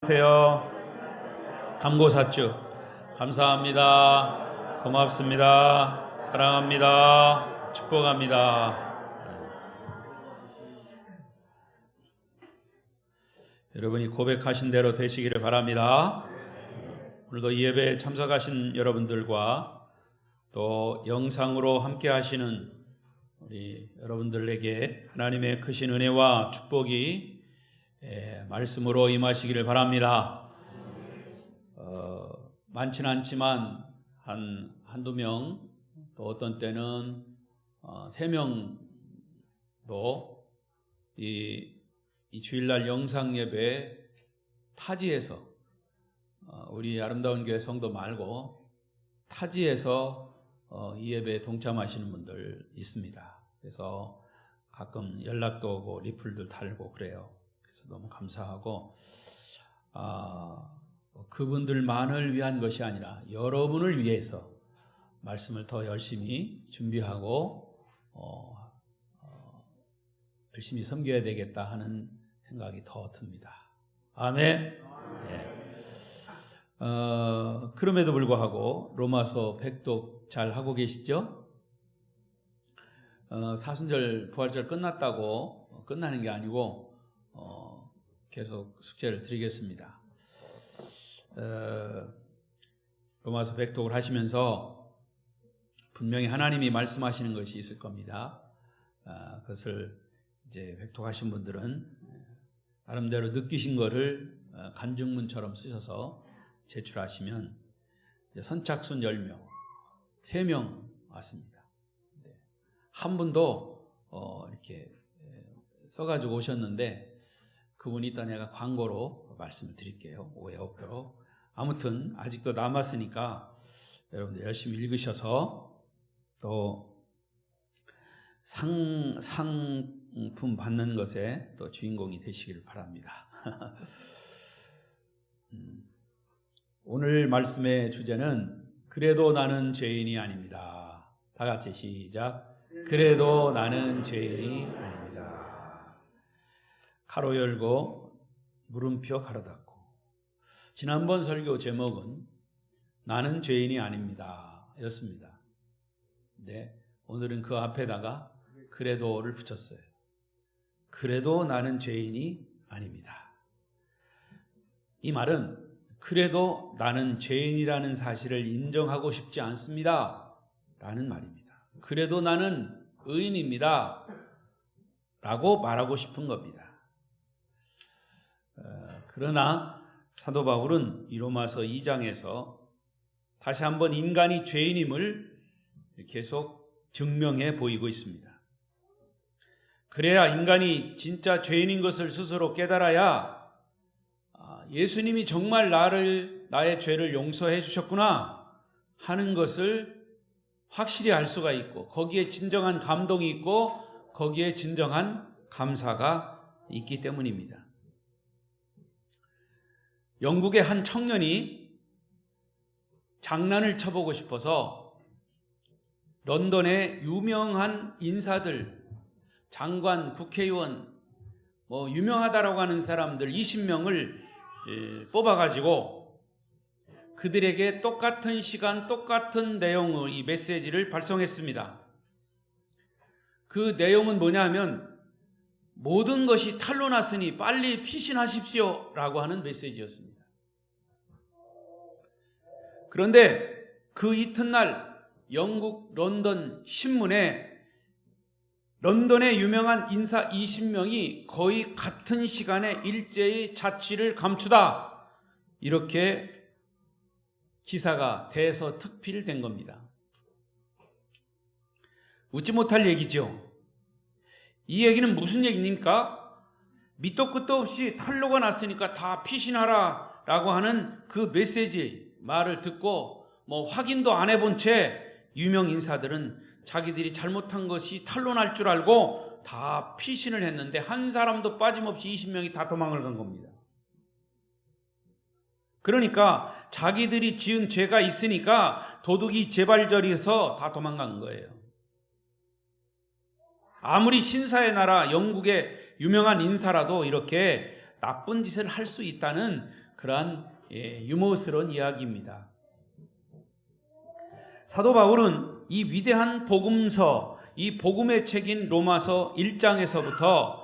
안녕하세요. 감고사주 감사합니다. 고맙습니다. 사랑합니다. 축복합니다. 여러분이 고백하신 대로 되시기를 바랍니다. 오늘도 이 예배에 참석하신 여러분들과 또 영상으로 함께 하시는 우리 여러분들에게 하나님의 크신 은혜와 축복이 말씀으로 임하시기를 바랍니다. 많지는 않지만 한두 명, 또 어떤 때는 3명도 이 주일날 영상 예배 타지에서 우리 아름다운 교회 성도 말고 타지에서 이 예배에 동참하시는 분들 있습니다. 그래서 가끔 연락도 오고 리플도 달고 그래요. 그래서 너무 감사하고 그분들만을 위한 것이 아니라 여러분을 위해서 말씀을 더 열심히 준비하고 열심히 섬겨야 되겠다 하는 생각이 더 듭니다. 아멘. 네. 그럼에도 불구하고 로마서 100독 잘 하고 계시죠? 사순절 부활절 끝났다고 끝나는 게 아니고 계속 숙제를 드리겠습니다. 로마서 100독을 하시면서 분명히 하나님이 말씀하시는 것이 있을 겁니다. 그것을 이제 100독 하신 분들은 나름대로 느끼신 거를 간증문처럼 쓰셔서 제출하시면 선착순 10명, 3명 왔습니다. 한 분도 이렇게 써가지고 오셨는데 그분이 이따 내가 광고로 말씀을 드릴게요. 오해 없도록. 아무튼 아직도 남았으니까 여러분들 열심히 읽으셔서 또 상품 받는 것에 또 주인공이 되시기를 바랍니다. 오늘 말씀의 주제는 그래도 나는 죄인이 아닙니다. 다 같이 시작. 그래도 나는 죄인이 아닙니다. 가로 열고 물음표 가로 닫고. 지난번 설교 제목은 나는 죄인이 아닙니다 였습니다. 네, 오늘은 그 앞에다가 그래도를 붙였어요. 그래도 나는 죄인이 아닙니다. 이 말은 그래도 나는 죄인이라는 사실을 인정하고 싶지 않습니다 라는 말입니다. 그래도 나는 의인입니다 라고 말하고 싶은 겁니다. 그러나 사도 바울은 이 로마서 2장에서 다시 한번 인간이 죄인임을 계속 증명해 보이고 있습니다. 그래야 인간이 진짜 죄인인 것을 스스로 깨달아야 예수님이 정말 나의 죄를 용서해 주셨구나 하는 것을 확실히 알 수가 있고 거기에 진정한 감동이 있고 거기에 진정한 감사가 있기 때문입니다. 영국의 한 청년이 장난을 쳐보고 싶어서 런던의 유명한 인사들, 장관, 국회의원, 유명하다라고 하는 사람들 20명을 뽑아가지고 그들에게 똑같은 시간, 똑같은 내용의 이 메시지를 발송했습니다. 그 내용은 뭐냐 하면 모든 것이 탈로 났으니 빨리 피신하십시오 라고 하는 메시지였습니다. 그런데 그 이튿날 영국 런던 신문에 런던의 유명한 인사 20명이 거의 같은 시간에 일제히 자취를 감추다 이렇게 기사가 대서특필된 겁니다. 웃지 못할 얘기죠. 이 얘기는 무슨 얘기입니까? 밑도 끝도 없이 탄로가 났으니까 다 피신하라 라고 하는 그 메시지 말을 듣고 확인도 안 해본 채 유명 인사들은 자기들이 잘못한 것이 탄로 날 줄 알고 다 피신을 했는데 한 사람도 빠짐없이 20명이 다 도망을 간 겁니다. 그러니까 자기들이 지은 죄가 있으니까 도둑이 재발절해서 다 도망간 거예요. 아무리 신사의 나라 영국의 유명한 인사라도 이렇게 나쁜 짓을 할 수 있다는 그러한 유머스러운 이야기입니다. 사도 바울은 이 위대한 복음서, 이 복음의 책인 로마서 1장에서부터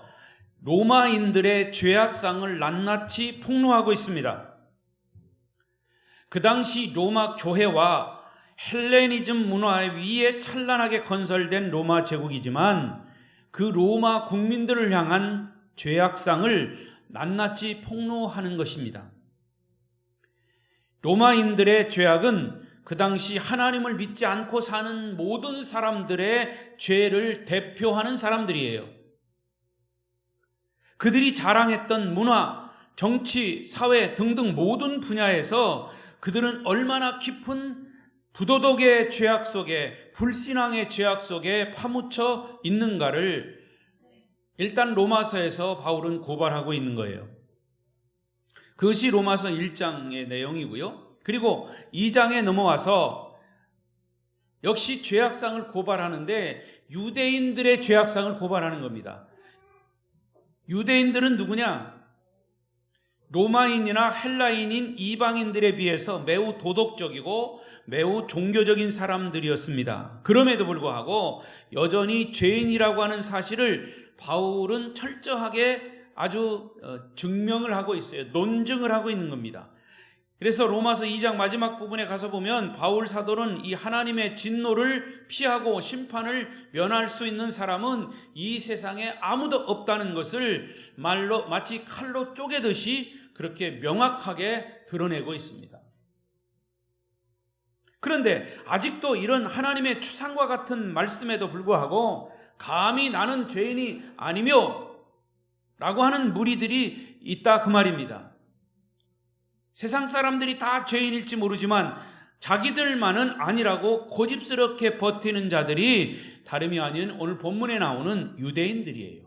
로마인들의 죄악상을 낱낱이 폭로하고 있습니다. 그 당시 로마 교회와 헬레니즘 문화 위에 찬란하게 건설된 로마 제국이지만 그 로마 국민들을 향한 죄악상을 낱낱이 폭로하는 것입니다. 로마인들의 죄악은 그 당시 하나님을 믿지 않고 사는 모든 사람들의 죄를 대표하는 사람들이에요. 그들이 자랑했던 문화, 정치, 사회 등등 모든 분야에서 그들은 얼마나 깊은 부도덕의 죄악 속에, 불신앙의 죄악 속에 파묻혀 있는가를 일단 로마서에서 바울은 고발하고 있는 거예요. 그것이 로마서 1장의 내용이고요. 그리고 2장에 넘어와서 역시 죄악상을 고발하는데 유대인들의 죄악상을 고발하는 겁니다. 유대인들은 누구냐? 로마인이나 헬라인인 이방인들에 비해서 매우 도덕적이고 매우 종교적인 사람들이었습니다. 그럼에도 불구하고 여전히 죄인이라고 하는 사실을 바울은 철저하게 아주 증명을 하고 있어요. 논증을 하고 있는 겁니다. 그래서 로마서 2장 마지막 부분에 가서 보면 바울 사도는 이 하나님의 진노를 피하고 심판을 면할 수 있는 사람은 이 세상에 아무도 없다는 것을 말로 마치 칼로 쪼개듯이 그렇게 명확하게 드러내고 있습니다. 그런데 아직도 이런 하나님의 추상과 같은 말씀에도 불구하고 감히 나는 죄인이 아니며 라고 하는 무리들이 있다 그 말입니다. 세상 사람들이 다 죄인일지 모르지만 자기들만은 아니라고 고집스럽게 버티는 자들이 다름이 아닌 오늘 본문에 나오는 유대인들이에요.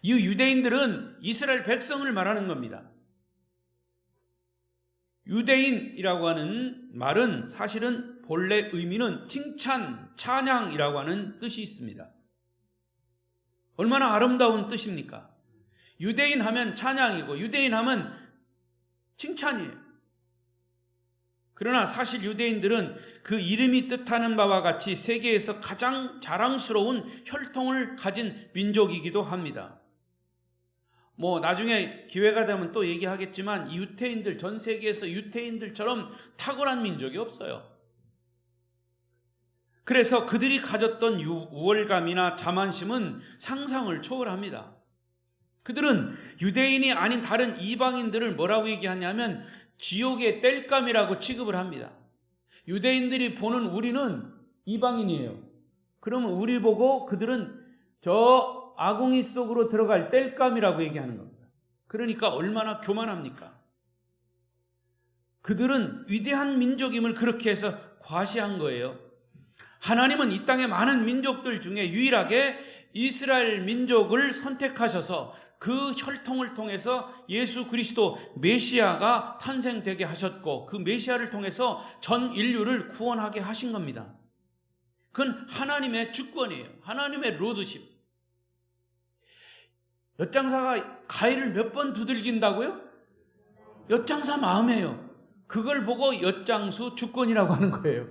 이 유대인들은 이스라엘 백성을 말하는 겁니다. 유대인이라고 하는 말은 사실은 본래 의미는 칭찬, 찬양이라고 하는 뜻이 있습니다. 얼마나 아름다운 뜻입니까? 유대인 하면 찬양이고 유대인 하면 칭찬이에요. 그러나 사실 유대인들은 그 이름이 뜻하는 바와 같이 세계에서 가장 자랑스러운 혈통을 가진 민족이기도 합니다. 나중에 기회가 되면 또 얘기하겠지만 유태인들, 전 세계에서 유태인들처럼 탁월한 민족이 없어요. 그래서 그들이 가졌던 우월감이나 자만심은 상상을 초월합니다. 그들은 유대인이 아닌 다른 이방인들을 뭐라고 얘기하냐면 지옥의 땔감이라고 취급을 합니다. 유대인들이 보는 우리는 이방인이에요. 그러면 우리 보고 그들은 저 아궁이 속으로 들어갈 땔감이라고 얘기하는 겁니다. 그러니까 얼마나 교만합니까? 그들은 위대한 민족임을 그렇게 해서 과시한 거예요. 하나님은 이 땅의 많은 민족들 중에 유일하게 이스라엘 민족을 선택하셔서 그 혈통을 통해서 예수 그리스도 메시아가 탄생되게 하셨고 그 메시아를 통해서 전 인류를 구원하게 하신 겁니다. 그건 하나님의 주권이에요. 하나님의 로드십. 엿장사가 가위를 몇 번 두들긴다고요? 엿장사 마음이에요. 그걸 보고 엿장수 주권이라고 하는 거예요.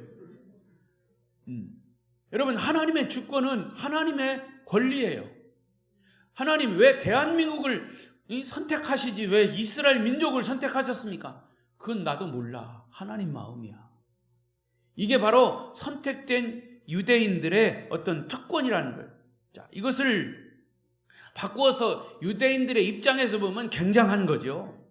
여러분, 하나님의 주권은 하나님의 권리예요. 하나님 왜 대한민국을 선택하시지 왜 이스라엘 민족을 선택하셨습니까? 그건 나도 몰라. 하나님 마음이야. 이게 바로 선택된 유대인들의 어떤 특권이라는 거예요. 자, 이것을 바꾸어서 유대인들의 입장에서 보면 굉장한 거죠.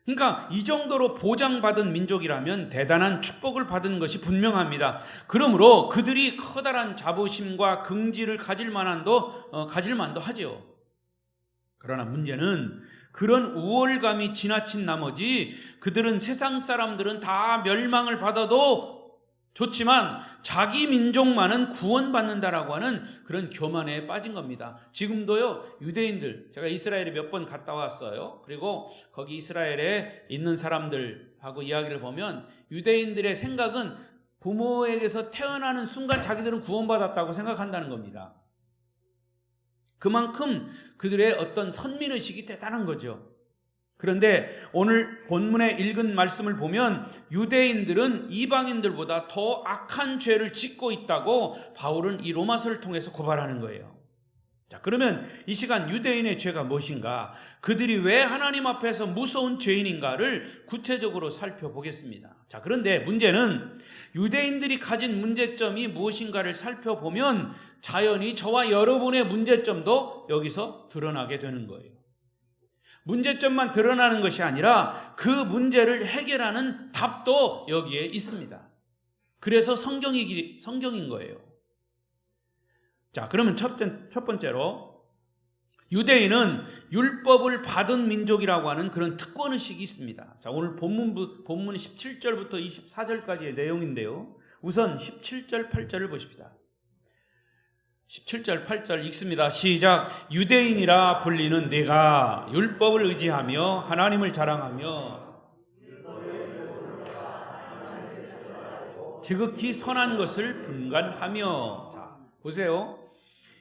그러니까 이 정도로 보장받은 민족이라면 대단한 축복을 받은 것이 분명합니다. 그러므로 그들이 커다란 자부심과 긍지를 가질 만도 하죠. 그러나 문제는 그런 우월감이 지나친 나머지 그들은 세상 사람들은 다 멸망을 받아도 좋지만 자기 민족만은 구원받는다라고 하는 그런 교만에 빠진 겁니다. 지금도요, 유대인들, 제가 이스라엘에 몇 번 갔다 왔어요. 그리고 거기 이스라엘에 있는 사람들하고 이야기를 보면 유대인들의 생각은 부모에게서 태어나는 순간 자기들은 구원받았다고 생각한다는 겁니다. 그만큼 그들의 어떤 선민의식이 대단한 거죠. 그런데 오늘 본문에 읽은 말씀을 보면 유대인들은 이방인들보다 더 악한 죄를 짓고 있다고 바울은 이 로마서를 통해서 고발하는 거예요. 자, 그러면 이 시간 유대인의 죄가 무엇인가? 그들이 왜 하나님 앞에서 무서운 죄인인가를 구체적으로 살펴보겠습니다. 자, 그런데 문제는 유대인들이 가진 문제점이 무엇인가를 살펴보면 자연히 저와 여러분의 문제점도 여기서 드러나게 되는 거예요. 문제점만 드러나는 것이 아니라 그 문제를 해결하는 답도 여기에 있습니다. 그래서 성경인 거예요. 자, 그러면 첫 번째로 유대인은 율법을 받은 민족이라고 하는 그런 특권의식이 있습니다. 자, 오늘 본문 17절부터 24절까지의 내용인데요. 우선 17절, 8절을 보십시다. 17절, 8절 읽습니다. 시작. 유대인이라 불리는 내가 율법을 의지하며 하나님을 자랑하며 지극히 선한 것을 분간하며. 자, 보세요.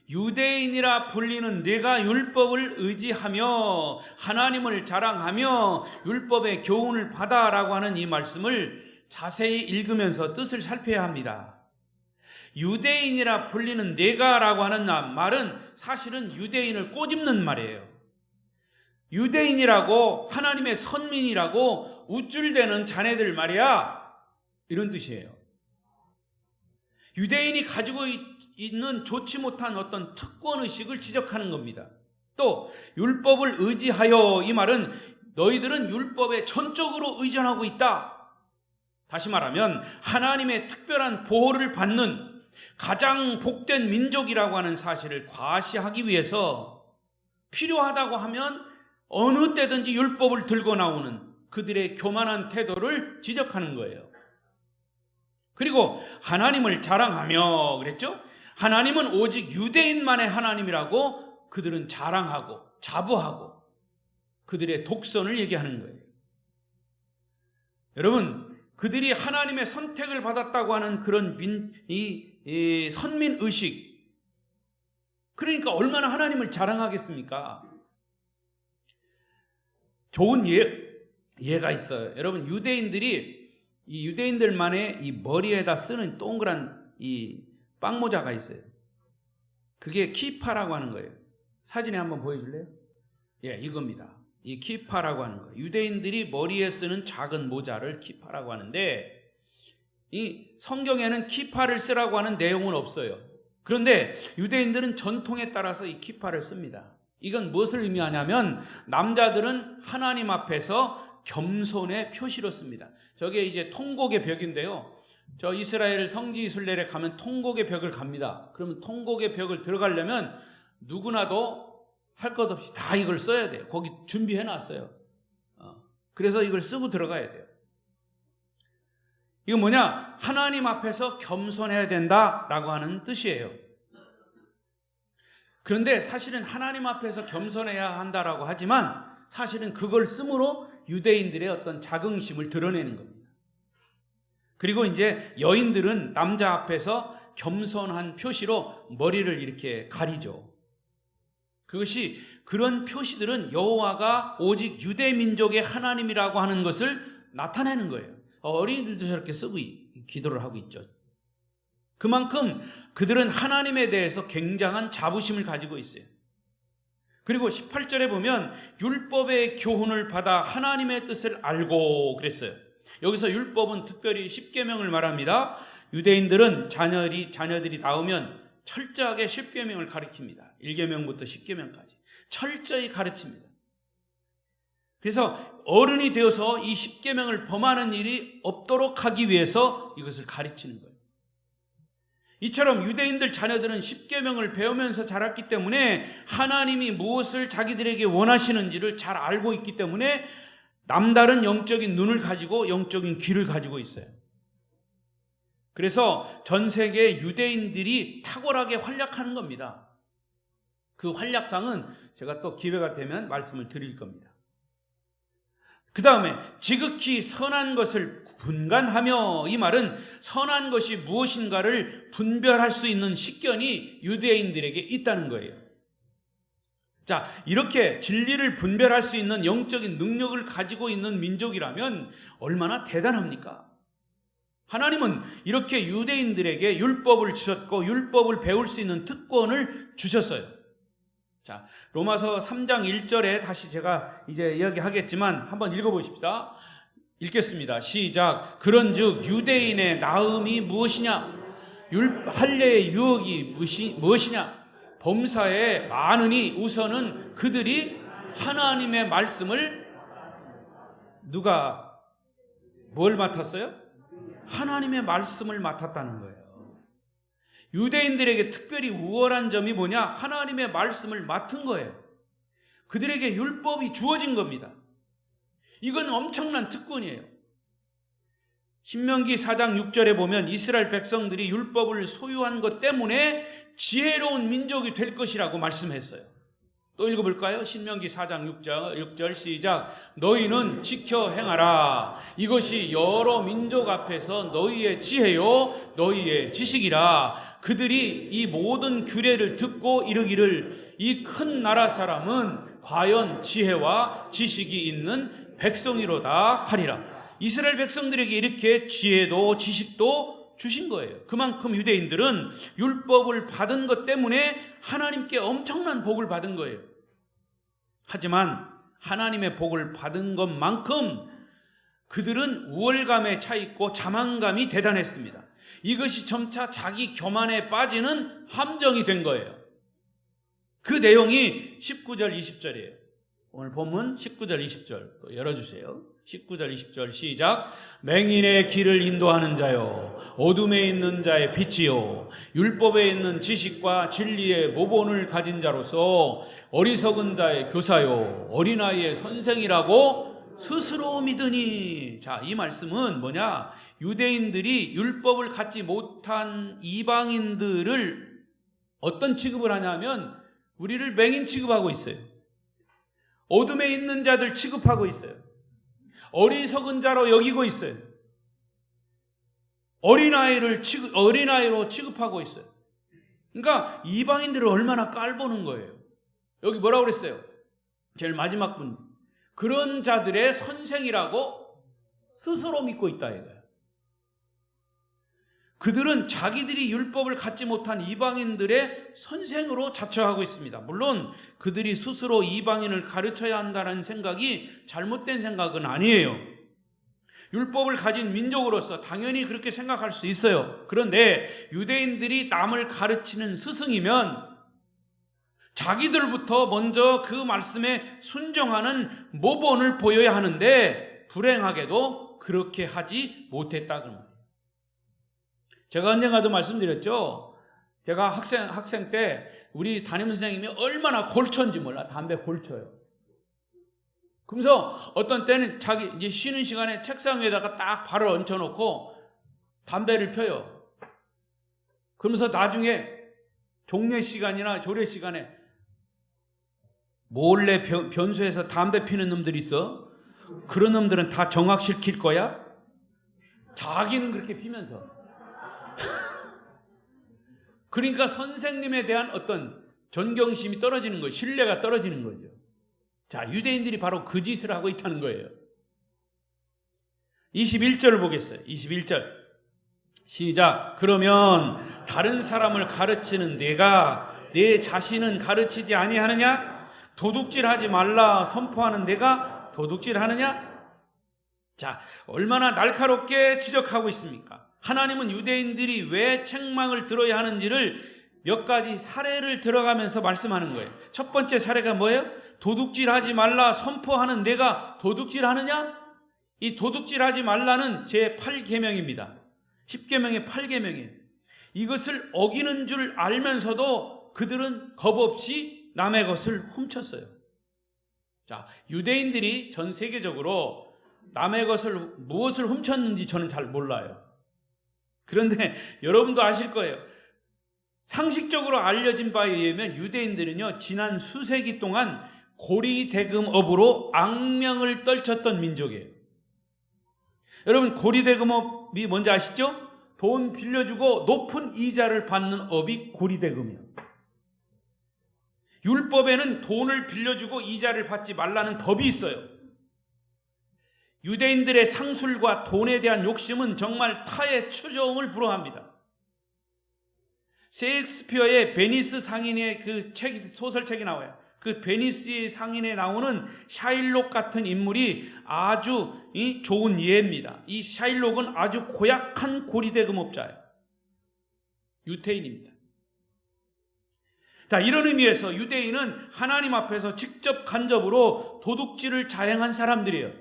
유대인이라 불리는 내가 율법을 의지하며 하나님을 자랑하며 율법의 교훈을 받아라고 하는 이 말씀을 자세히 읽으면서 뜻을 살펴야 합니다. 유대인이라 불리는 내가라고 하는 말은 사실은 유대인을 꼬집는 말이에요. 유대인이라고 하나님의 선민이라고 우쭐대는 자네들 말이야, 이런 뜻이에요. 유대인이 가지고 있는 좋지 못한 어떤 특권의식을 지적하는 겁니다. 또 율법을 의지하여, 이 말은 너희들은 율법에 전적으로 의존하고 있다. 다시 말하면 하나님의 특별한 보호를 받는 가장 복된 민족이라고 하는 사실을 과시하기 위해서 필요하다고 하면 어느 때든지 율법을 들고 나오는 그들의 교만한 태도를 지적하는 거예요. 그리고 하나님을 자랑하며 그랬죠? 하나님은 오직 유대인만의 하나님이라고 그들은 자랑하고 자부하고 그들의 독선을 얘기하는 거예요. 여러분, 그들이 하나님의 선택을 받았다고 하는 그런 선민의식, 그러니까 얼마나 하나님을 자랑하겠습니까? 좋은 예가 있어요. 여러분, 이 유대인들만의 이 머리에다 쓰는 동그란 이 빵모자가 있어요. 그게 키파라고 하는 거예요. 사진에 한번 보여줄래요? 예, 이겁니다. 이 키파라고 하는 거예요. 유대인들이 머리에 쓰는 작은 모자를 키파라고 하는데, 이 성경에는 키파를 쓰라고 하는 내용은 없어요. 그런데 유대인들은 전통에 따라서 이 키파를 씁니다. 이건 무엇을 의미하냐면 남자들은 하나님 앞에서 겸손의 표시로 씁니다. 저게 이제 통곡의 벽인데요. 저 이스라엘 성지 순례에 가면 통곡의 벽을 갑니다. 그러면 통곡의 벽을 들어가려면 누구나도 할 것 없이 다 이걸 써야 돼요. 거기 준비해 놨어요. 그래서 이걸 쓰고 들어가야 돼요. 이건 뭐냐? 하나님 앞에서 겸손해야 된다라고 하는 뜻이에요. 그런데 사실은 하나님 앞에서 겸손해야 한다라고 하지만 사실은 그걸 쓰므로 유대인들의 어떤 자긍심을 드러내는 겁니다. 그리고 이제 여인들은 남자 앞에서 겸손한 표시로 머리를 이렇게 가리죠. 그것이, 그런 표시들은 여호와가 오직 유대 민족의 하나님이라고 하는 것을 나타내는 거예요. 어린이들도 저렇게 쓰고 기도를 하고 있죠. 그만큼 그들은 하나님에 대해서 굉장한 자부심을 가지고 있어요. 그리고 18절에 보면 율법의 교훈을 받아 하나님의 뜻을 알고 그랬어요. 여기서 율법은 특별히 십계명을 말합니다. 유대인들은 자녀들이 나오면 철저하게 십계명을 가르칩니다. 1계명부터 10계명까지 철저히 가르칩니다. 그래서 어른이 되어서 이 십계명을 범하는 일이 없도록 하기 위해서 이것을 가르치는 거예요. 이처럼 유대인들 자녀들은 십계명을 배우면서 자랐기 때문에 하나님이 무엇을 자기들에게 원하시는지를 잘 알고 있기 때문에 남다른 영적인 눈을 가지고 영적인 귀를 가지고 있어요. 그래서 전 세계 유대인들이 탁월하게 활약하는 겁니다. 그 활약상은 제가 또 기회가 되면 말씀을 드릴 겁니다. 그 다음에 지극히 선한 것을 분간하며, 이 말은 선한 것이 무엇인가를 분별할 수 있는 식견이 유대인들에게 있다는 거예요. 자, 이렇게 진리를 분별할 수 있는 영적인 능력을 가지고 있는 민족이라면 얼마나 대단합니까? 하나님은 이렇게 유대인들에게 율법을 주셨고 율법을 배울 수 있는 특권을 주셨어요. 자, 로마서 3장 1절에 다시 제가 이제 이야기하겠지만 한번 읽어보십시다. 읽겠습니다. 시작. 그런즉 유대인의 나음이 무엇이냐? 할례의 유혹이 무엇이냐? 범사에 많으니 우선은 그들이 하나님의 말씀을 누가 뭘 맡았어요? 하나님의 말씀을 맡았다는 거예요. 유대인들에게 특별히 우월한 점이 뭐냐? 하나님의 말씀을 맡은 거예요. 그들에게 율법이 주어진 겁니다. 이건 엄청난 특권이에요. 신명기 4장 6절에 보면 이스라엘 백성들이 율법을 소유한 것 때문에 지혜로운 민족이 될 것이라고 말씀했어요. 또 읽어볼까요? 신명기 4장 6절 시작. 너희는 지켜 행하라. 이것이 여러 민족 앞에서 너희의 지혜요 너희의 지식이라. 그들이 이 모든 규례를 듣고 이르기를 이 큰 나라 사람은 과연 지혜와 지식이 있는 백성이로다 하리라. 이스라엘 백성들에게 이렇게 지혜도 지식도 주신 거예요. 그만큼 유대인들은 율법을 받은 것 때문에 하나님께 엄청난 복을 받은 거예요. 하지만 하나님의 복을 받은 것만큼 그들은 우월감에 차 있고 자만감이 대단했습니다. 이것이 점차 자기 교만에 빠지는 함정이 된 거예요. 그 내용이 19절 20절이에요. 오늘 본문 19절 20절 또 열어주세요. 19절 20절 시작. 맹인의 길을 인도하는 자요 어둠에 있는 자의 빛이요 율법에 있는 지식과 진리의 모본을 가진 자로서 어리석은 자의 교사요 어린아이의 선생이라고 스스로 믿으니. 자, 이 말씀은 뭐냐? 유대인들이 율법을 갖지 못한 이방인들을 어떤 취급을 하냐면 우리를 맹인 취급하고 있어요. 어둠에 있는 자들 취급하고 있어요. 어리석은 자로 여기고 있어요. 어린아이로 취급하고 있어요. 그러니까 이방인들을 얼마나 깔보는 거예요. 여기 뭐라고 그랬어요? 제일 마지막 분. 그런 자들의 선생이라고 스스로 믿고 있다 이거예요. 그들은 자기들이 율법을 갖지 못한 이방인들의 선생으로 자처하고 있습니다. 물론 그들이 스스로 이방인을 가르쳐야 한다는 생각이 잘못된 생각은 아니에요. 율법을 가진 민족으로서 당연히 그렇게 생각할 수 있어요. 그런데 유대인들이 남을 가르치는 스승이면 자기들부터 먼저 그 말씀에 순종하는 모본을 보여야 하는데 불행하게도 그렇게 하지 못했다 그럽니다. 제가 언젠가도 말씀드렸죠. 제가 학생 때 우리 담임 선생님이 얼마나 골초인지 몰라. 담배 골초요. 그러면서 어떤 때는 자기 이제 쉬는 시간에 책상 위에다가 딱 발을 얹혀놓고 담배를 펴요. 그러면서 나중에 종례 시간이나 조례 시간에 몰래 변소해서 담배 피는 놈들이 있어. 그런 놈들은 다 정학시킬 거야? 자기는 그렇게 피면서. 그러니까 선생님에 대한 어떤 존경심이 떨어지는 거예요. 신뢰가 떨어지는 거죠. 자, 유대인들이 바로 그 짓을 하고 있다는 거예요. 21절을 보겠어요. 21절 시작. 그러면 다른 사람을 가르치는 내가 내 자신은 가르치지 아니하느냐? 도둑질하지 말라 선포하는 내가 도둑질하느냐? 자, 얼마나 날카롭게 지적하고 있습니까? 하나님은 유대인들이 왜 책망을 들어야 하는지를 몇 가지 사례를 들어가면서 말씀하는 거예요. 첫 번째 사례가 뭐예요? 도둑질하지 말라 선포하는 내가 도둑질하느냐? 이 도둑질하지 말라는 제8계명입니다. 10계명의 8계명이에요. 이것을 어기는 줄 알면서도 그들은 겁없이 남의 것을 훔쳤어요. 자, 유대인들이 전 세계적으로 남의 것을 무엇을 훔쳤는지 저는 잘 몰라요. 그런데 여러분도 아실 거예요. 상식적으로 알려진 바에 의하면 유대인들은요, 지난 수세기 동안 고리대금업으로 악명을 떨쳤던 민족이에요. 여러분, 고리대금업이 뭔지 아시죠? 돈 빌려주고 높은 이자를 받는 업이 고리대금이에요. 율법에는 돈을 빌려주고 이자를 받지 말라는 법이 있어요. 유대인들의 상술과 돈에 대한 욕심은 정말 타의 추종을 불허합니다. 셰익스피어의 베니스 상인의 그 소설책이 나와요. 그 베니스 상인에 나오는 샤일록 같은 인물이 아주 좋은 예입니다. 이 샤일록은 아주 고약한 고리대금업자예요. 유태인입니다. 자, 이런 의미에서 유대인은 하나님 앞에서 직접 간접으로 도둑질을 자행한 사람들이에요.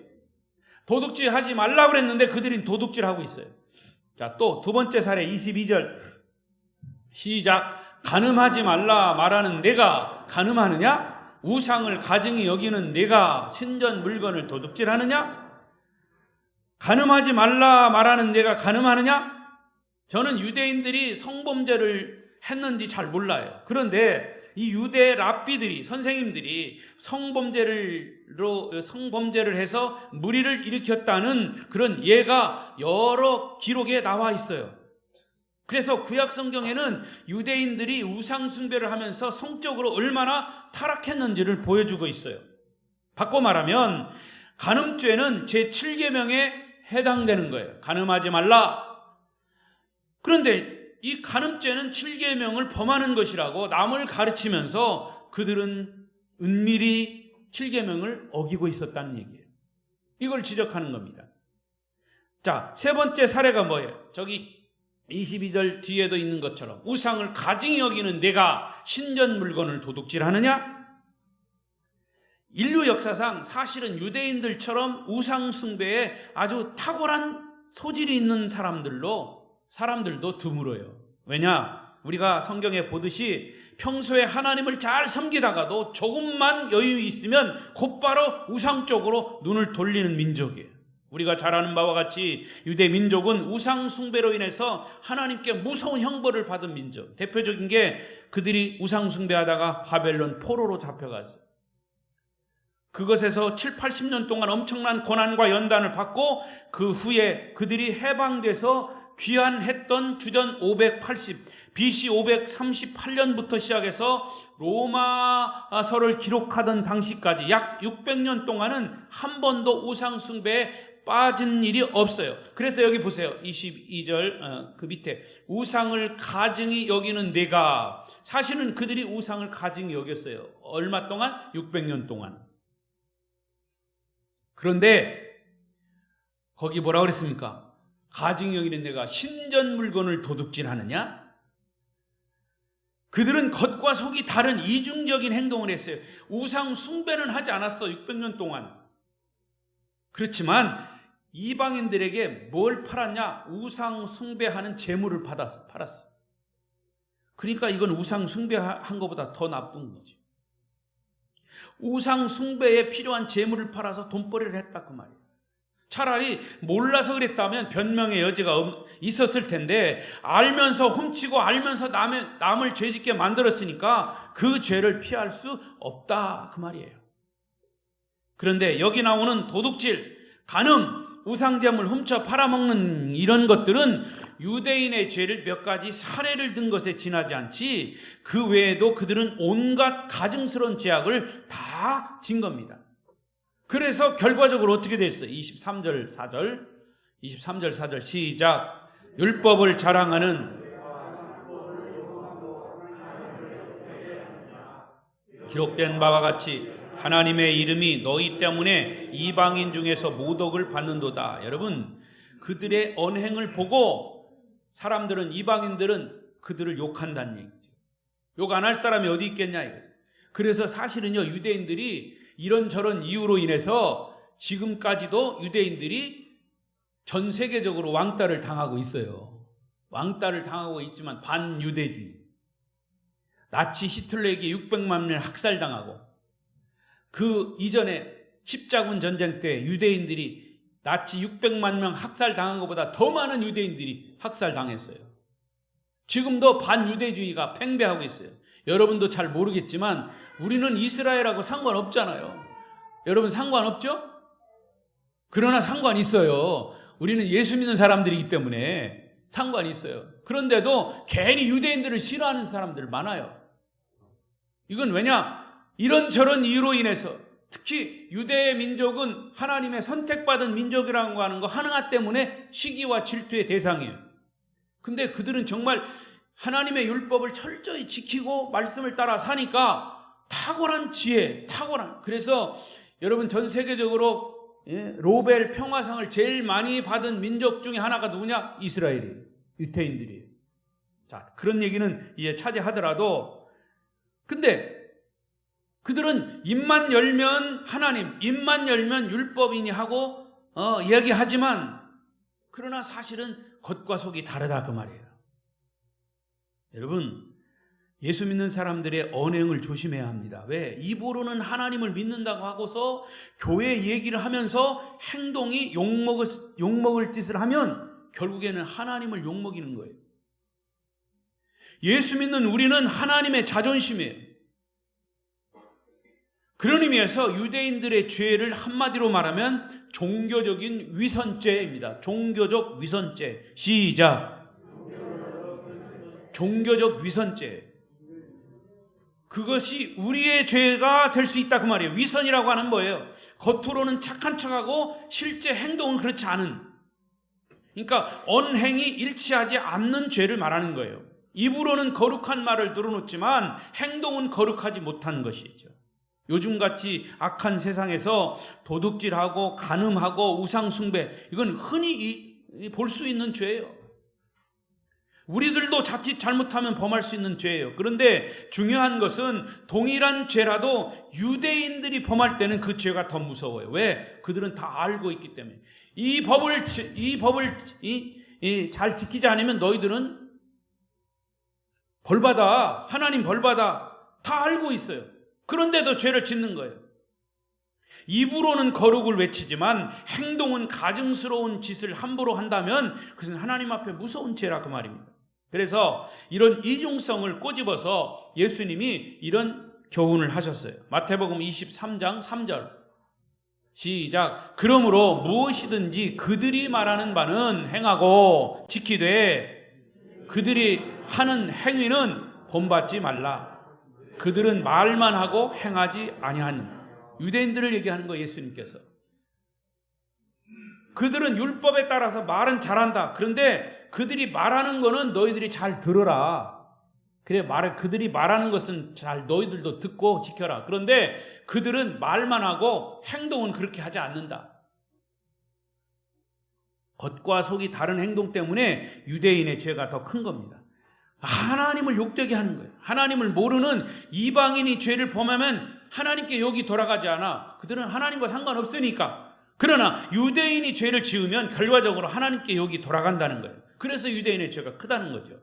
도둑질 하지 말라고 그랬는데 그들이 도둑질 하고 있어요. 자, 또 두 번째 사례 22절 시작. 간음하지 말라 말하는 내가 간음하느냐? 우상을 가증히 여기는 내가 신전 물건을 도둑질하느냐? 간음하지 말라 말하는 내가 간음하느냐? 저는 유대인들이 성범죄를 했는지 잘 몰라요. 그런데 이 유대 랍비들이, 선생님들이 성범죄를 해서 무리를 일으켰다는 그런 예가 여러 기록에 나와 있어요. 그래서 구약 성경에는 유대인들이 우상 숭배를 하면서 성적으로 얼마나 타락했는지를 보여주고 있어요. 바꿔 말하면 간음죄는 제7계명에 해당되는 거예요. 간음하지 말라. 그런데 이 간음죄는 7계명을 범하는 것이라고 남을 가르치면서 그들은 은밀히 7계명을 어기고 있었다는 얘기예요. 이걸 지적하는 겁니다. 자, 세 번째 사례가 뭐예요? 저기 22절 뒤에도 있는 것처럼 우상을 가증히 여기는 내가 신전 물건을 도둑질하느냐? 인류 역사상 사실은 유대인들처럼 우상 숭배에 아주 탁월한 소질이 있는 사람들도 드물어요. 왜냐? 우리가 성경에 보듯이 평소에 하나님을 잘 섬기다가도 조금만 여유 있으면 곧바로 우상 쪽으로 눈을 돌리는 민족이에요. 우리가 잘 아는 바와 같이 유대 민족은 우상 숭배로 인해서 하나님께 무서운 형벌을 받은 민족. 대표적인 게 그들이 우상 숭배하다가 바벨론 포로로 잡혀갔어요. 그것에서 7, 80년 동안 엄청난 고난과 연단을 받고 그 후에 그들이 해방돼서 귀환했던 주전 580, BC 538년부터 시작해서 로마서를 기록하던 당시까지 약 600년 동안은 한 번도 우상 숭배에 빠진 일이 없어요. 그래서 여기 보세요. 22절 그 밑에 우상을 가증히 여기는 내가, 사실은 그들이 우상을 가증히 여겼어요. 얼마 동안? 600년 동안. 그런데 거기 뭐라고 그랬습니까? 가증히 여기는 내가 신전 물건을 도둑질하느냐? 그들은 겉과 속이 다른 이중적인 행동을 했어요. 우상 숭배는 하지 않았어, 600년 동안. 그렇지만 이방인들에게 뭘 팔았냐? 우상 숭배하는 재물을 팔았어. 그러니까 이건 우상 숭배한 것보다 더 나쁜 거지. 우상 숭배에 필요한 재물을 팔아서 돈벌이를 했다 그 말이에요. 차라리 몰라서 그랬다면 변명의 여지가 있었을 텐데 알면서 훔치고 알면서 남을 죄짓게 만들었으니까 그 죄를 피할 수 없다 그 말이에요. 그런데 여기 나오는 도둑질, 간음, 우상제물 훔쳐 팔아먹는 이런 것들은 유대인의 죄를 몇 가지 사례를 든 것에 지나지 않지 그 외에도 그들은 온갖 가증스러운 죄악을 다 진 겁니다. 그래서 결과적으로 어떻게 됐어요? 23절 4절 시작. 율법을 자랑하는 기록된 바와 같이 하나님의 이름이 너희 때문에 이방인 중에서 모독을 받는도다. 여러분, 그들의 언행을 보고 사람들은, 이방인들은 그들을 욕한다는 얘기죠. 욕 안 할 사람이 어디 있겠냐 이거죠. 그래서 사실은요, 유대인들이 이런저런 이유로 인해서 지금까지도 유대인들이 전 세계적으로 왕따를 당하고 있어요. 왕따를 당하고 있지만 반유대주의. 나치 히틀러에게 600만 명 학살당하고, 그 이전에 십자군 전쟁 때 유대인들이 나치 600만 명 학살당한 것보다 더 많은 유대인들이 학살당했어요. 지금도 반유대주의가 팽배하고 있어요. 여러분도 잘 모르겠지만 우리는 이스라엘하고 상관없잖아요. 여러분 상관없죠? 그러나 상관이 있어요. 우리는 예수 믿는 사람들이기 때문에 상관이 있어요. 그런데도 괜히 유대인들을 싫어하는 사람들 많아요. 이건 왜냐? 이런저런 이유로 인해서, 특히 유대 민족은 하나님의 선택받은 민족이라고 하는 거 하나 때문에 시기와 질투의 대상이에요. 근데 그들은 정말 하나님의 율법을 철저히 지키고 말씀을 따라 사니까 탁월한 지혜, 그래서 여러분 전 세계적으로 로벨 평화상을 제일 많이 받은 민족 중에 하나가 누구냐? 이스라엘이에요. 유태인들이에요. 자, 그런 얘기는 이제 차지하더라도, 근데 그들은 입만 열면 하나님, 입만 열면 율법이니 하고 이야기하지만, 그러나 사실은 겉과 속이 다르다 그 말이에요. 여러분, 예수 믿는 사람들의 언행을 조심해야 합니다. 왜? 입으로는 하나님을 믿는다고 하고서 교회 얘기를 하면서 행동이 욕먹을 짓을 하면 결국에는 하나님을 욕먹이는 거예요. 예수 믿는 우리는 하나님의 자존심이에요. 그런 의미에서 유대인들의 죄를 한마디로 말하면 종교적인 위선죄입니다. 종교적 위선죄. 시작. 종교적 위선죄. 그것이 우리의 죄가 될 수 있다 그 말이에요. 위선이라고 하는 뭐예요? 겉으로는 착한 척하고 실제 행동은 그렇지 않은, 그러니까 언행이 일치하지 않는 죄를 말하는 거예요. 입으로는 거룩한 말을 늘어놓지만 행동은 거룩하지 못한 것이죠. 요즘같이 악한 세상에서 도둑질하고 간음하고 우상숭배, 이건 흔히 볼 수 있는 죄예요. 우리들도 자칫 잘못하면 범할 수 있는 죄예요. 그런데 중요한 것은 동일한 죄라도 유대인들이 범할 때는 그 죄가 더 무서워요. 왜? 그들은 다 알고 있기 때문에. 이 법을 잘 지키지 않으면 너희들은 벌받아, 하나님 벌받아, 다 알고 있어요. 그런데도 죄를 짓는 거예요. 입으로는 거룩을 외치지만 행동은 가증스러운 짓을 함부로 한다면 그것은 하나님 앞에 무서운 죄라 그 말입니다. 그래서 이런 이중성을 꼬집어서 예수님이 이런 교훈을 하셨어요. 마태복음 23장 3절 시작. 그러므로 무엇이든지 그들이 말하는 바는 행하고 지키되 그들이 하는 행위는 본받지 말라. 그들은 말만 하고 행하지 아니하는, 유대인들을 얘기하는 거 예수님께서. 그들은 율법에 따라서 말은 잘한다. 그런데 그들이 말하는 거는 너희들이 잘 들어라. 그래, 그들이 말하는 것은 잘 너희들도 듣고 지켜라. 그런데 그들은 말만 하고 행동은 그렇게 하지 않는다. 겉과 속이 다른 행동 때문에 유대인의 죄가 더 큰 겁니다. 하나님을 욕되게 하는 거예요. 하나님을 모르는 이방인이 죄를 범하면 하나님께 욕이 돌아가지 않아. 그들은 하나님과 상관없으니까. 그러나 유대인이 죄를 지으면 결과적으로 하나님께 욕이 돌아간다는 거예요. 그래서 유대인의 죄가 크다는 거죠.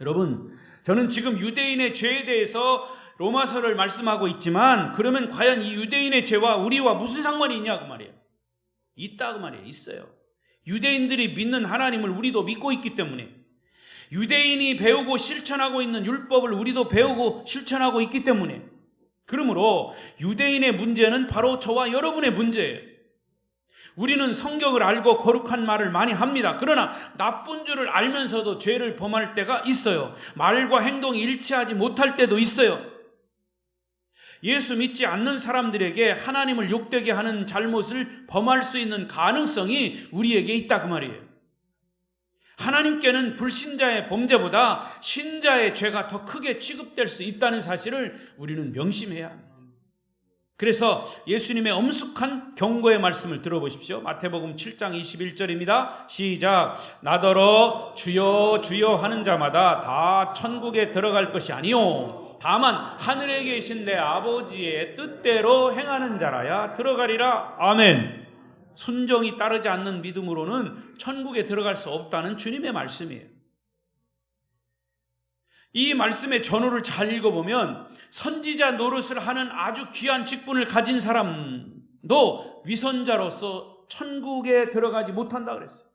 여러분, 저는 지금 유대인의 죄에 대해서 로마서를 말씀하고 있지만, 그러면 과연 이 유대인의 죄와 우리와 무슨 상관이 있냐고 말이에요. 있다고 말이에요. 있어요. 유대인들이 믿는 하나님을 우리도 믿고 있기 때문에, 유대인이 배우고 실천하고 있는 율법을 우리도 배우고 실천하고 있기 때문에, 그러므로 유대인의 문제는 바로 저와 여러분의 문제예요. 우리는 성경을 알고 거룩한 말을 많이 합니다. 그러나 나쁜 줄을 알면서도 죄를 범할 때가 있어요. 말과 행동이 일치하지 못할 때도 있어요. 예수 믿지 않는 사람들에게 하나님을 욕되게 하는 잘못을 범할 수 있는 가능성이 우리에게 있다 그 말이에요. 하나님께는 불신자의 범죄보다 신자의 죄가 더 크게 취급될 수 있다는 사실을 우리는 명심해야 합니다. 그래서 예수님의 엄숙한 경고의 말씀을 들어보십시오. 마태복음 7장 21절입니다. 시작. 나더러 주여 주여 하는 자마다 다 천국에 들어갈 것이 아니요 다만 하늘에 계신 내 아버지의 뜻대로 행하는 자라야 들어가리라. 아멘. 순종이 따르지 않는 믿음으로는 천국에 들어갈 수 없다는 주님의 말씀이에요. 이 말씀의 전후를 잘 읽어보면 선지자 노릇을 하는 아주 귀한 직분을 가진 사람도 위선자로서 천국에 들어가지 못한다 그랬어요.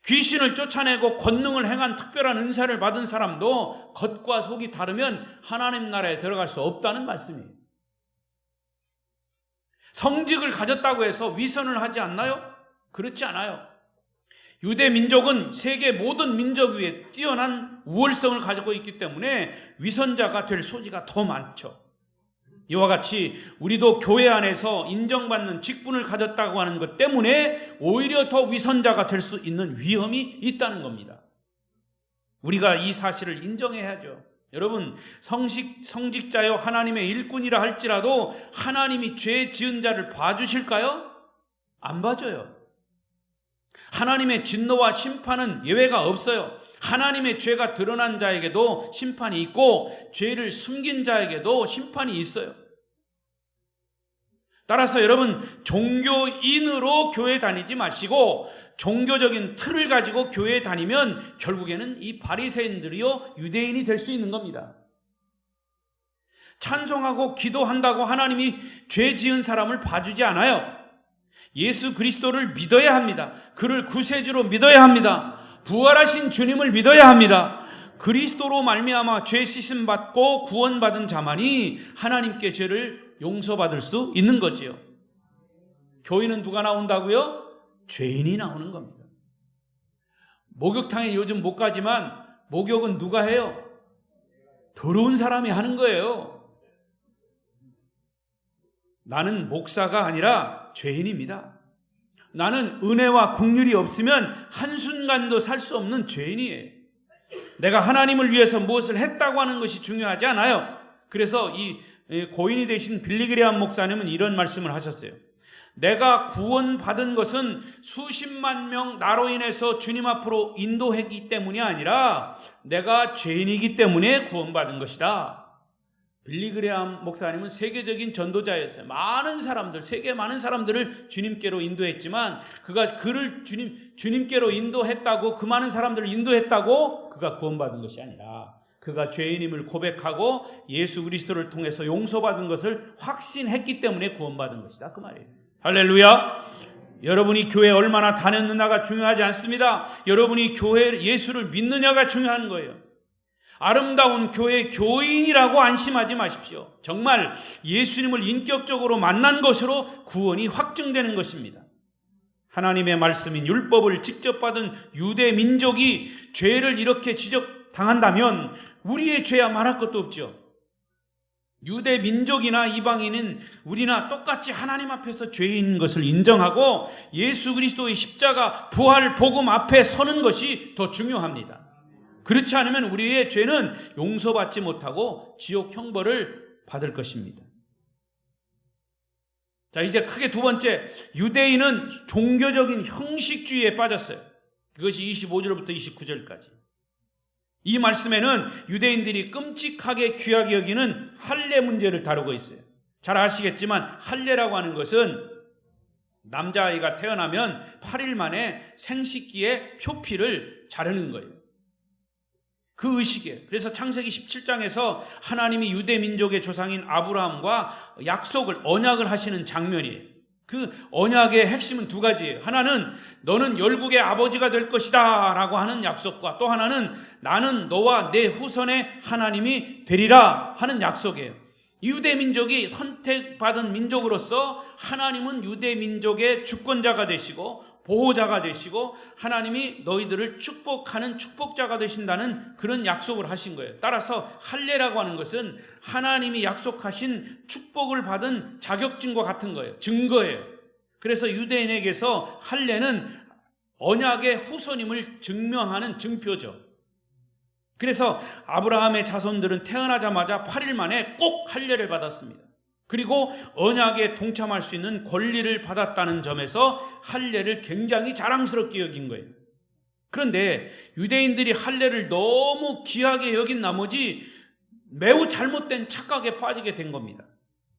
귀신을 쫓아내고 권능을 행한 특별한 은사를 받은 사람도 겉과 속이 다르면 하나님 나라에 들어갈 수 없다는 말씀이에요. 성직을 가졌다고 해서 위선을 하지 않나요? 그렇지 않아요. 유대 민족은 세계 모든 민족 위에 뛰어난 우월성을 가지고 있기 때문에 위선자가 될 소지가 더 많죠. 이와 같이 우리도 교회 안에서 인정받는 직분을 가졌다고 하는 것 때문에 오히려 더 위선자가 될 수 있는 위험이 있다는 겁니다. 우리가 이 사실을 인정해야죠. 여러분, 성직자여 하나님의 일꾼이라 할지라도 하나님이 죄 지은 자를 봐주실까요? 안 봐줘요. 하나님의 진노와 심판은 예외가 없어요. 하나님의 죄가 드러난 자에게도 심판이 있고 죄를 숨긴 자에게도 심판이 있어요. 따라서 여러분, 종교인으로 교회 다니지 마시고 종교적인 틀을 가지고 교회에 다니면 결국에는 이 바리새인들이요 유대인이 될 수 있는 겁니다. 찬송하고 기도한다고 하나님이 죄 지은 사람을 봐주지 않아요. 예수 그리스도를 믿어야 합니다. 그를 구세주로 믿어야 합니다. 부활하신 주님을 믿어야 합니다. 그리스도로 말미암아 죄 씻음 받고 구원받은 자만이 하나님께 죄를 용서받을 수 있는 거지요. 교회는 누가 나온다고요? 죄인이 나오는 겁니다. 목욕탕에 요즘 못 가지만 목욕은 누가 해요? 더러운 사람이 하는 거예요. 나는 목사가 아니라 죄인입니다. 나는 은혜와 긍휼이 없으면 한순간도 살 수 없는 죄인이에요. 내가 하나님을 위해서 무엇을 했다고 하는 것이 중요하지 않아요. 그래서 이 고인이 되신 빌리그레암 목사님은 이런 말씀을 하셨어요. 내가 구원받은 것은 수십만 명 나로 인해서 주님 앞으로 인도했기 때문이 아니라 내가 죄인이기 때문에 구원받은 것이다. 빌리그레암 목사님은 세계적인 전도자였어요. 많은 사람들, 세계 많은 사람들을 주님께로 인도했지만 그가 그를 주님께로 인도했다고, 그 많은 사람들을 인도했다고 그가 구원받은 것이 아니라 그가 죄인임을 고백하고 예수 그리스도를 통해서 용서받은 것을 확신했기 때문에 구원받은 것이다, 그 말이에요. 할렐루야. 여러분이 교회에 얼마나 다녔느냐가 중요하지 않습니다. 여러분이 교회 예수를 믿느냐가 중요한 거예요. 아름다운 교회 교인이라고 안심하지 마십시오. 정말 예수님을 인격적으로 만난 것으로 구원이 확증되는 것입니다. 하나님의 말씀인 율법을 직접 받은 유대 민족이 죄를 이렇게 지적당한다면 우리의 죄야 말할 것도 없죠. 유대 민족이나 이방인은 우리나 똑같이 하나님 앞에서 죄인 것을 인정하고 예수 그리스도의 십자가 부활 복음 앞에 서는 것이 더 중요합니다. 그렇지 않으면 우리의 죄는 용서받지 못하고 지옥 형벌을 받을 것입니다. 자, 이제 크게 두 번째, 유대인은 종교적인 형식주의에 빠졌어요. 그것이 25절부터 29절까지. 이 말씀에는 유대인들이 끔찍하게 귀하게 여기는 할례 문제를 다루고 있어요. 잘 아시겠지만 할례라고 하는 것은 남자아이가 태어나면 8일 만에 생식기에 표피를 자르는 거예요. 그 의식이에요. 그래서 창세기 17장에서 하나님이 유대 민족의 조상인 아브라함과 약속을, 언약을 하시는 장면이에요. 그 언약의 핵심은 두 가지예요. 하나는 너는 열국의 아버지가 될 것이다 라고 하는 약속과, 또 하나는 나는 너와 내 후손의 하나님이 되리라 하는 약속이에요. 유대 민족이 선택받은 민족으로서 하나님은 유대 민족의 주권자가 되시고 보호자가 되시고 하나님이 너희들을 축복하는 축복자가 되신다는 그런 약속을 하신 거예요. 따라서 할례라고 하는 것은 하나님이 약속하신 축복을 받은 자격증과 같은 거예요. 증거예요. 그래서 유대인에게서 할례는 언약의 후손임을 증명하는 증표죠. 그래서 아브라함의 자손들은 태어나자마자 8일 만에 꼭 할례를 받았습니다. 그리고 언약에 동참할 수 있는 권리를 받았다는 점에서 할례를 굉장히 자랑스럽게 여긴 거예요. 그런데 유대인들이 할례를 너무 귀하게 여긴 나머지 매우 잘못된 착각에 빠지게 된 겁니다.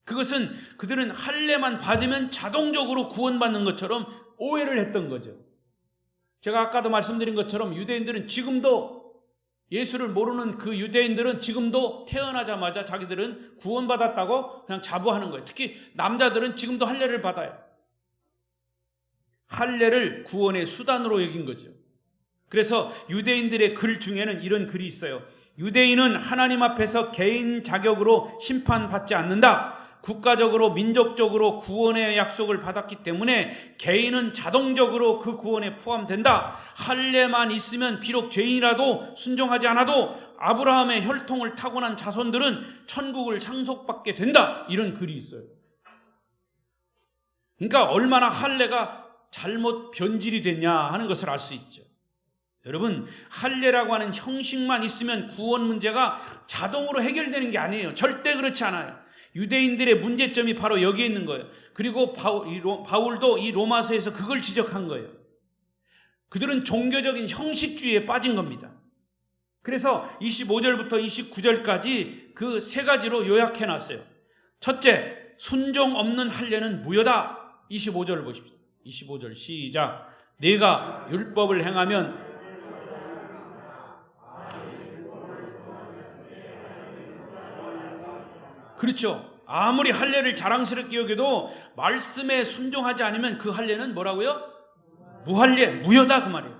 그것은 그들은 할례만 받으면 자동적으로 구원받는 것처럼 오해를 했던 거죠. 제가 아까도 말씀드린 것처럼 유대인들은 지금도, 예수를 모르는 그 유대인들은 지금도 태어나자마자 자기들은 구원받았다고 그냥 자부하는 거예요. 특히 남자들은 지금도 할례를 받아요. 할례를 구원의 수단으로 여긴 거죠. 그래서 유대인들의 글 중에는 이런 글이 있어요. 유대인은 하나님 앞에서 개인 자격으로 심판받지 않는다. 국가적으로 민족적으로 구원의 약속을 받았기 때문에 개인은 자동적으로 그 구원에 포함된다. 할례만 있으면 비록 죄인이라도 순종하지 않아도 아브라함의 혈통을 타고난 자손들은 천국을 상속받게 된다. 이런 글이 있어요. 그러니까 얼마나 할례가 잘못 변질이 됐냐 하는 것을 알 수 있죠. 여러분, 할례라고 하는 형식만 있으면 구원 문제가 자동으로 해결되는 게 아니에요. 절대 그렇지 않아요. 유대인들의 문제점이 바로 여기에 있는 거예요. 그리고 바울도 이 로마서에서 그걸 지적한 거예요. 그들은 종교적인 형식주의에 빠진 겁니다. 그래서 25절부터 29절까지 그 세 가지로 요약해 놨어요. 첫째, 순종 없는 할례는 무효다. 25절을 보십시오. 25절 시작. 네가 율법을 행하면 그렇죠. 아무리 할례를 자랑스럽게 여겨도 말씀에 순종하지 않으면 그 할례는 뭐라고요? 무할례, 무효다 그 말이에요.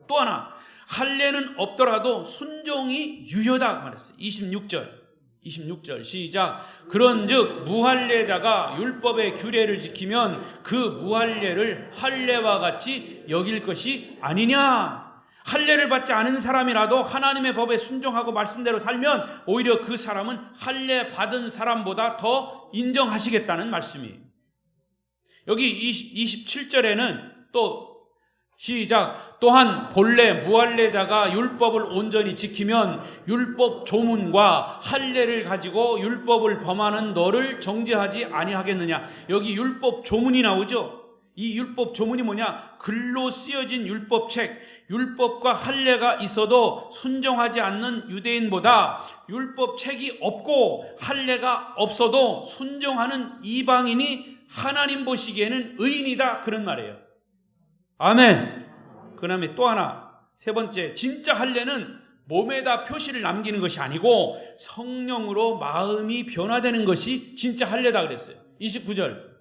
또 하나, 할례는 없더라도 순종이 유효다 그 말했어요. 26절 시작. 그런즉 무할례자가 율법의 규례를 지키면 그 무할례를 할례와 같이 여길 것이 아니냐. 할례를 받지 않은 사람이라도 하나님의 법에 순종하고 말씀대로 살면 오히려 그 사람은 할례 받은 사람보다 더 인정하시겠다는 말씀이에요. 여기 27절에는 또 시작. 또한 본래 무할례자가 율법을 온전히 지키면 율법 조문과 할례를 가지고 율법을 범하는 너를 정죄하지 아니하겠느냐. 여기 율법 조문이 나오죠. 이 율법 조문이 뭐냐? 글로 쓰여진 율법책, 율법과 할례가 있어도 순종하지 않는 유대인보다 율법책이 없고 할례가 없어도 순종하는 이방인이 하나님 보시기에는 의인이다, 그런 말이에요. 아멘. 그 다음에 또 하나, 세 번째, 진짜 할례는 몸에다 표시를 남기는 것이 아니고 성령으로 마음이 변화되는 것이 진짜 할례다 그랬어요. 29절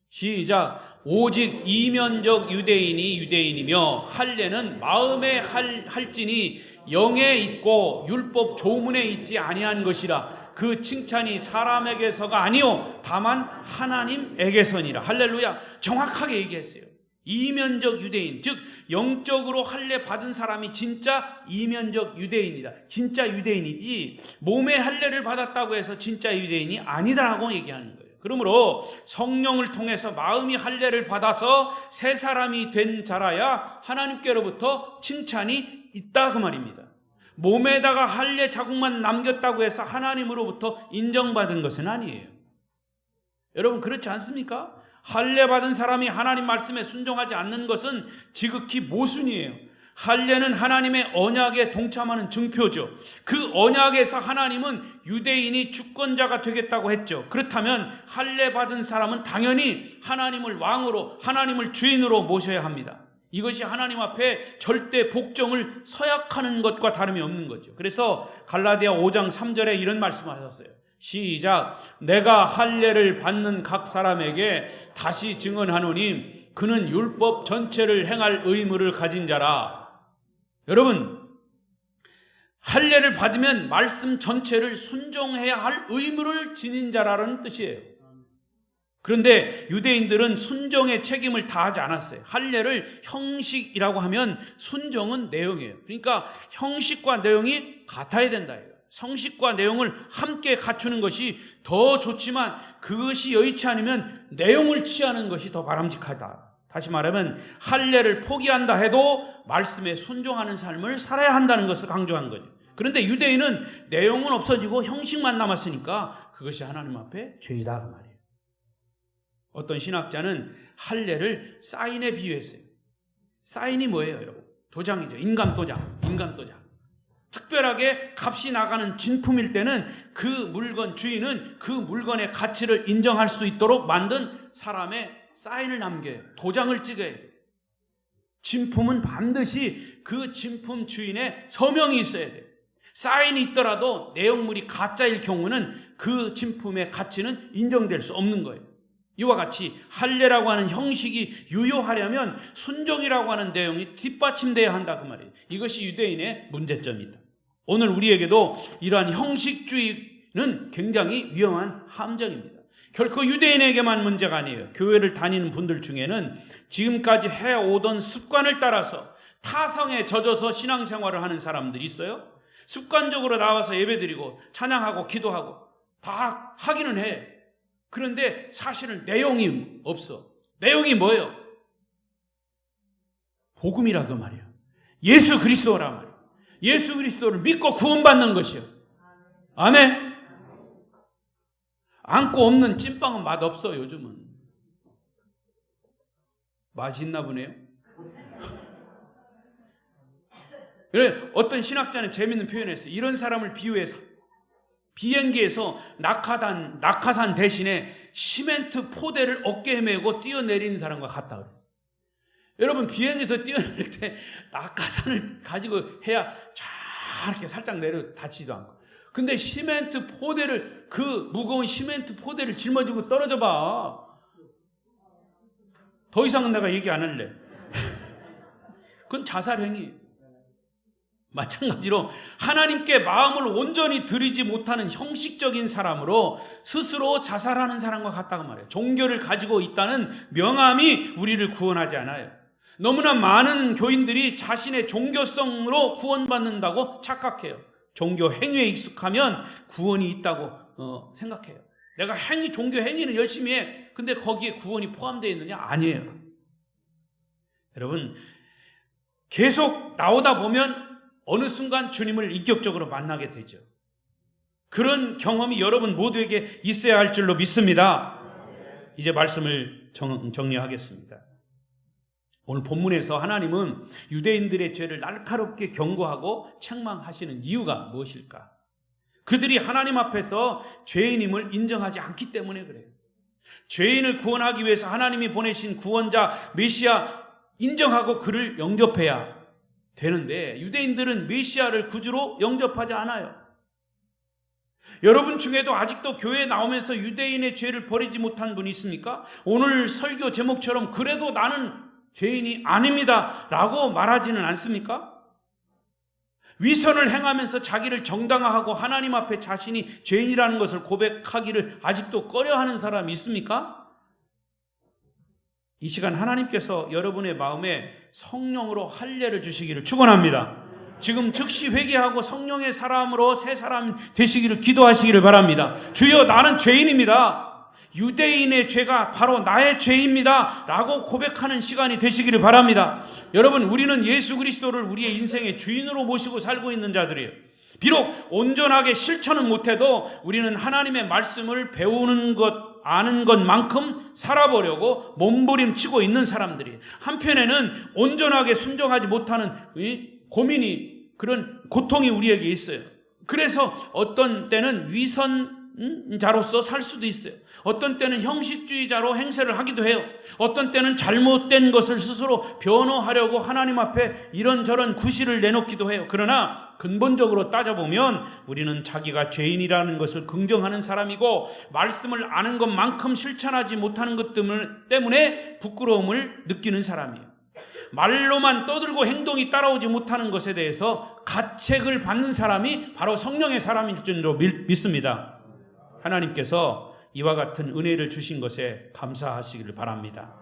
시작. 오직 이면적 유대인이 유대인이며 할례는 마음에 할진이 영에 있고 율법 조문에 있지 아니한 것이라. 그 칭찬이 사람에게서가 아니요 다만 하나님에게서니라. 할렐루야. 정확하게 얘기했어요. 이면적 유대인, 즉 영적으로 할례 받은 사람이 진짜 이면적 유대인이다. 진짜 유대인이지 몸의 할례를 받았다고 해서 진짜 유대인이 아니다라고 얘기하는 거예요. 그러므로 성령을 통해서 마음이 할례를 받아서 새 사람이 된 자라야 하나님께로부터 칭찬이 있다 그 말입니다. 몸에다가 할례 자국만 남겼다고 해서 하나님으로부터 인정받은 것은 아니에요. 여러분, 그렇지 않습니까? 할례 받은 사람이 하나님 말씀에 순종하지 않는 것은 지극히 모순이에요. 할례는 하나님의 언약에 동참하는 증표죠. 그 언약에서 하나님은 유대인이 주권자가 되겠다고 했죠. 그렇다면 할례 받은 사람은 당연히 하나님을 왕으로, 하나님을 주인으로 모셔야 합니다. 이것이 하나님 앞에 절대 복종을 서약하는 것과 다름이 없는 거죠. 그래서 갈라디아 5장 3절에 이런 말씀하셨어요. 시작. 내가 할례를 받는 각 사람에게 다시 증언하노니 그는 율법 전체를 행할 의무를 가진 자라. 여러분, 할례를 받으면 말씀 전체를 순종해야 할 의무를 지닌 자라는 뜻이에요. 그런데 유대인들은 순종의 책임을 다하지 않았어요. 할례를 형식이라고 하면 순종은 내용이에요. 그러니까 형식과 내용이 같아야 된다. 성식과 내용을 함께 갖추는 것이 더 좋지만 그것이 여의치 않으면 내용을 취하는 것이 더 바람직하다. 다시 말하면 할례를 포기한다 해도 말씀에 순종하는 삶을 살아야 한다는 것을 강조한 거죠. 그런데 유대인은 내용은 없어지고 형식만 남았으니까 그것이 하나님 앞에 죄이다 그 말이에요. 어떤 신학자는 할례를 사인에 비유했어요. 사인이 뭐예요, 여러분? 도장이죠. 인감 도장. 특별하게 값이 나가는 진품일 때는 그 물건 주인은 그 물건의 가치를 인정할 수 있도록 만든 사람의 사인을 남겨요. 도장을 찍어요. 진품은 반드시 그 진품 주인의 서명이 있어야 돼요. 사인이 있더라도 내용물이 가짜일 경우는 그 진품의 가치는 인정될 수 없는 거예요. 이와 같이 할례라고 하는 형식이 유효하려면 순종이라고 하는 내용이 뒷받침돼야 한다 그 말이에요. 이것이 유대인의 문제점이다. 오늘 우리에게도 이러한 형식주의는 굉장히 위험한 함정입니다. 결코 유대인에게만 문제가 아니에요. 교회를 다니는 분들 중에는 지금까지 해오던 습관을 따라서 타성에 젖어서 신앙생활을 하는 사람들이 있어요. 습관적으로 나와서 예배드리고 찬양하고 기도하고 다 하기는 해. 그런데 사실은 내용이 없어. 내용이 뭐예요? 복음이라 그 말이에요. 예수 그리스도라 말이에요. 예수 그리스도를 믿고 구원받는 것이요. 아멘. 안고 없는 찐빵은 맛없어. 요즘은 맛이 있나 보네요. 그래, 어떤 신학자는 재밌는 표현을 했어요. 이런 사람을 비유해서 비행기에서 낙하산 대신에 시멘트 포대를 어깨에 메고 뛰어내리는 사람과 같다 그래요. 여러분, 비행기에서 뛰어내릴 때 낙하산을 가지고 해야 쫙 이렇게 살짝 내려 다치지도 않고. 근데 시멘트 포대를, 그 무거운 시멘트 포대를 짊어지고 떨어져 봐. 더 이상은 내가 얘기 안 할래. 그건 자살행위예요. 마찬가지로 하나님께 마음을 온전히 드리지 못하는 형식적인 사람으로 스스로 자살하는 사람과 같다고 말해요. 종교를 가지고 있다는 명함이 우리를 구원하지 않아요. 너무나 많은 교인들이 자신의 종교성으로 구원받는다고 착각해요. 종교 행위에 익숙하면 구원이 있다고 생각해요. 내가 종교 행위는 열심히 해. 근데 거기에 구원이 포함되어 있느냐? 아니에요. 여러분, 계속 나오다 보면 어느 순간 주님을 인격적으로 만나게 되죠. 그런 경험이 여러분 모두에게 있어야 할 줄로 믿습니다. 이제 말씀을 정리하겠습니다. 오늘 본문에서 하나님은 유대인들의 죄를 날카롭게 경고하고 책망하시는 이유가 무엇일까? 그들이 하나님 앞에서 죄인임을 인정하지 않기 때문에 그래요. 죄인을 구원하기 위해서 하나님이 보내신 구원자 메시아 인정하고 그를 영접해야 되는데 유대인들은 메시아를 구주로 영접하지 않아요. 여러분 중에도 아직도 교회에 나오면서 유대인의 죄를 버리지 못한 분이 있습니까? 오늘 설교 제목처럼 그래도 나는 죄인이 아닙니다 라고 말하지는 않습니까? 위선을 행하면서 자기를 정당화하고 하나님 앞에 자신이 죄인이라는 것을 고백하기를 아직도 꺼려하는 사람이 있습니까? 이 시간 하나님께서 여러분의 마음에 성령으로 할례를 주시기를 축원합니다. 지금 즉시 회개하고 성령의 사람으로 새 사람 되시기를 기도하시기를 바랍니다. 주여, 나는 죄인입니다. 유대인의 죄가 바로 나의 죄입니다 라고 고백하는 시간이 되시기를 바랍니다. 여러분, 우리는 예수 그리스도를 우리의 인생의 주인으로 모시고 살고 있는 자들이에요. 비록 온전하게 실천은 못해도 우리는 하나님의 말씀을 배우는 것, 아는 것만큼 살아보려고 몸부림치고 있는 사람들이, 한편에는 온전하게 순종하지 못하는 고민이, 그런 고통이 우리에게 있어요. 그래서 어떤 때는 위선자로서 살 수도 있어요. 어떤 때는 형식주의자로 행세를 하기도 해요. 어떤 때는 잘못된 것을 스스로 변호하려고 하나님 앞에 이런저런 구실을 내놓기도 해요. 그러나 근본적으로 따져보면 우리는 자기가 죄인이라는 것을 긍정하는 사람이고, 말씀을 아는 것만큼 실천하지 못하는 것 때문에 부끄러움을 느끼는 사람이에요. 말로만 떠들고 행동이 따라오지 못하는 것에 대해서 가책을 받는 사람이 바로 성령의 사람일 줄로 믿습니다. 하나님께서 이와 같은 은혜를 주신 것에 감사하시기를 바랍니다.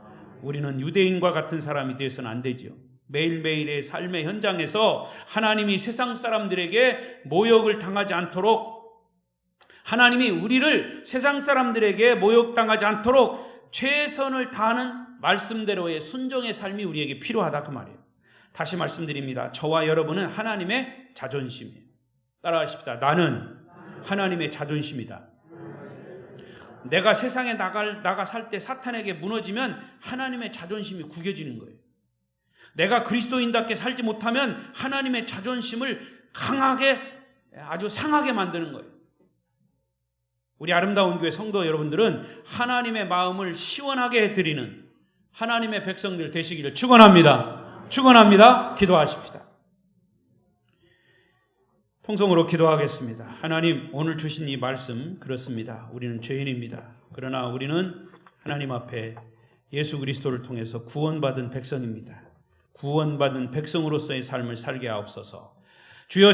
우리는 유대인과 같은 사람이 되어서는 안 되지요. 매일매일의 삶의 현장에서 하나님이 세상 사람들에게 모욕을 당하지 않도록, 하나님이 우리를 세상 사람들에게 모욕당하지 않도록 최선을 다하는 말씀대로의 순종의 삶이 우리에게 필요하다 그 말이에요. 다시 말씀드립니다. 저와 여러분은 하나님의 자존심이에요. 따라하십시다. 나는 하나님의 자존심이다. 내가 세상에 나가 살 때 사탄에게 무너지면 하나님의 자존심이 구겨지는 거예요. 내가 그리스도인답게 살지 못하면 하나님의 자존심을 강하게, 아주 상하게 만드는 거예요. 우리 아름다운 교회 성도 여러분들은 하나님의 마음을 시원하게 해드리는 하나님의 백성들 되시기를 축원합니다. 축원합니다. 기도하십시다. 통성으로 기도하겠습니다. 하나님, 오늘 주신 이 말씀 그렇습니다. 우리는 죄인입니다. 그러나 우리는 하나님 앞에 예수 그리스도를 통해서 구원받은 백성입니다. 구원받은 백성으로서의 삶을 살게 하옵소서. 주여,